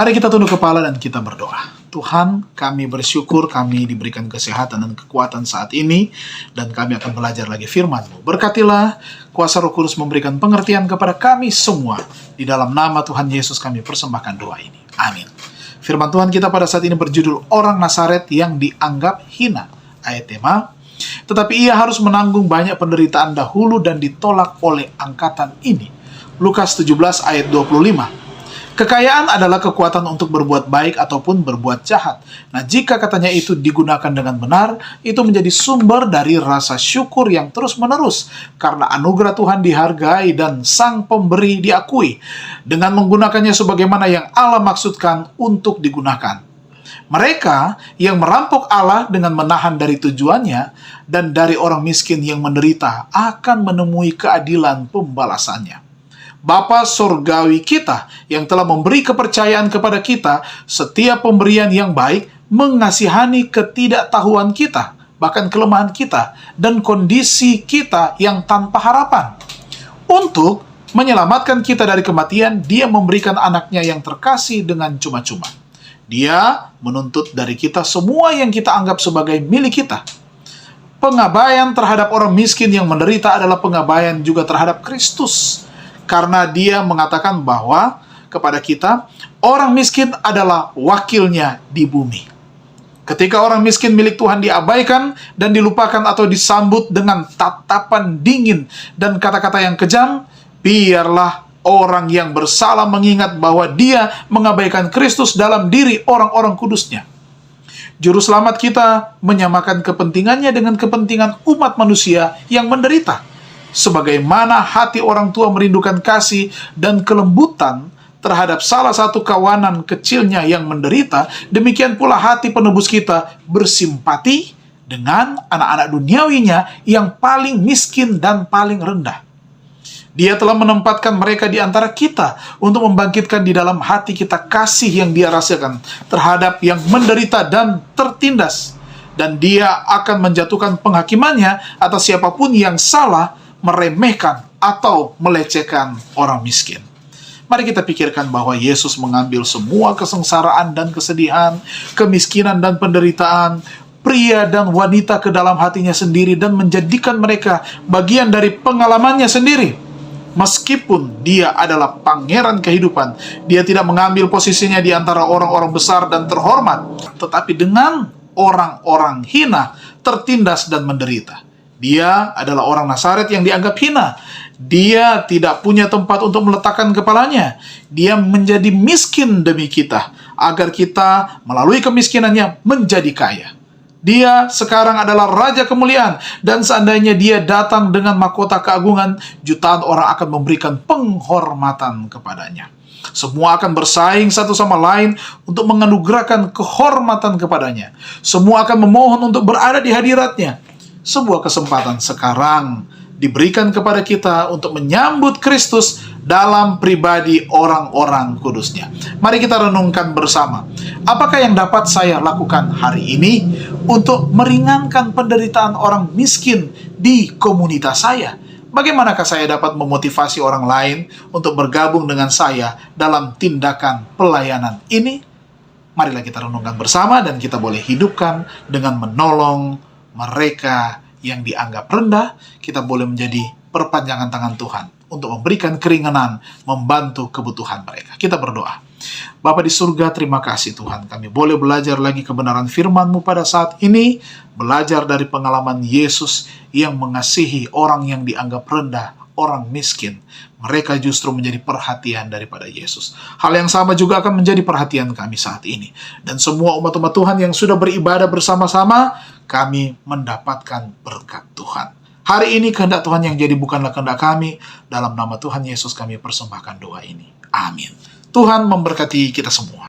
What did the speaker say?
Mari kita tunduk kepala dan kita berdoa. Tuhan, kami bersyukur kami diberikan kesehatan dan kekuatan saat ini, dan kami akan belajar lagi firman-Mu. Berkatilah kuasa Roh Kudus memberikan pengertian kepada kami semua. Di dalam nama Tuhan Yesus kami persembahkan doa ini. Amin. Firman Tuhan kita pada saat ini berjudul Orang Nazaret yang dianggap hina. Ayat tema, tetapi ia harus menanggung banyak penderitaan dahulu dan ditolak oleh angkatan ini. Lukas 17 ayat 25. Kekayaan adalah kekuatan untuk berbuat baik ataupun berbuat jahat. Nah, jika katanya itu digunakan dengan benar, itu menjadi sumber dari rasa syukur yang terus-menerus. Karena anugerah Tuhan dihargai dan Sang Pemberi diakui. Dengan menggunakannya sebagaimana yang Allah maksudkan untuk digunakan. Mereka yang merampok Allah dengan menahan dari tujuannya dan dari orang miskin yang menderita akan menemui keadilan pembalasannya. Bapa Surgawi kita yang telah memberi kepercayaan kepada kita, setiap pemberian yang baik mengasihani ketidaktahuan kita, bahkan kelemahan kita, dan kondisi kita yang tanpa harapan. Untuk menyelamatkan kita dari kematian, Dia memberikan anaknya yang terkasih dengan cuma-cuma. Dia menuntut dari kita semua yang kita anggap sebagai milik kita. Pengabaian terhadap orang miskin yang menderita adalah pengabaian juga terhadap Kristus. Karena Dia mengatakan bahwa kepada kita, orang miskin adalah wakilnya di bumi. Ketika orang miskin milik Tuhan diabaikan dan dilupakan atau disambut dengan tatapan dingin dan kata-kata yang kejam, biarlah orang yang bersalah mengingat bahwa dia mengabaikan Kristus dalam diri orang-orang kudusnya. Juru selamat kita menyamakan kepentingannya dengan kepentingan umat manusia yang menderita. Sebagaimana hati orang tua merindukan kasih dan kelembutan terhadap salah satu kawanan kecilnya yang menderita, demikian pula hati penebus kita bersimpati dengan anak-anak duniawinya yang paling miskin dan paling rendah. Dia telah menempatkan mereka di antara kita untuk membangkitkan di dalam hati kita kasih yang Dia rasakan terhadap yang menderita dan tertindas. Dan Dia akan menjatuhkan penghakimannya atas siapapun yang salah, meremehkan atau melecehkan orang miskin. Mari kita pikirkan bahwa Yesus mengambil semua kesengsaraan dan kesedihan, kemiskinan dan penderitaan, pria dan wanita ke dalam hatinya sendiri dan menjadikan mereka bagian dari pengalamannya sendiri. Meskipun Dia adalah pangeran kehidupan, Dia tidak mengambil posisinya di antara orang-orang besar dan terhormat, tetapi dengan orang-orang hina, tertindas dan menderita. Dia adalah orang Nazaret yang dianggap hina. Dia tidak punya tempat untuk meletakkan kepalanya. Dia menjadi miskin demi kita, agar kita melalui kemiskinannya menjadi kaya. Dia sekarang adalah Raja Kemuliaan, dan seandainya Dia datang dengan mahkota keagungan, jutaan orang akan memberikan penghormatan kepadanya. Semua akan bersaing satu sama lain untuk menganugerahkan kehormatan kepadanya. Semua akan memohon untuk berada di hadiratnya. Sebuah kesempatan sekarang diberikan kepada kita untuk menyambut Kristus dalam pribadi orang-orang kudusnya. Mari kita renungkan bersama. Apakah yang dapat saya lakukan hari ini untuk meringankan penderitaan orang miskin di komunitas saya? Bagaimanakah saya dapat memotivasi orang lain untuk bergabung dengan saya dalam tindakan pelayanan ini? Marilah kita renungkan bersama dan kita boleh hidupkan dengan menolong mereka yang dianggap rendah. Kita boleh menjadi perpanjangan tangan Tuhan untuk memberikan keringanan, membantu kebutuhan mereka. Kita berdoa. Bapa di surga, terima kasih Tuhan. Kami boleh belajar lagi kebenaran firman-Mu pada saat ini. Belajar dari pengalaman Yesus yang mengasihi orang yang dianggap rendah, orang miskin. Mereka justru menjadi perhatian daripada Yesus. Hal yang sama juga akan menjadi perhatian kami saat ini. Dan semua umat-umat Tuhan yang sudah beribadah bersama-sama, kami mendapatkan berkat Tuhan. Hari ini kehendak Tuhan yang jadi bukanlah kehendak kami. Dalam nama Tuhan Yesus kami persembahkan doa ini. Amin. Tuhan memberkati kita semua.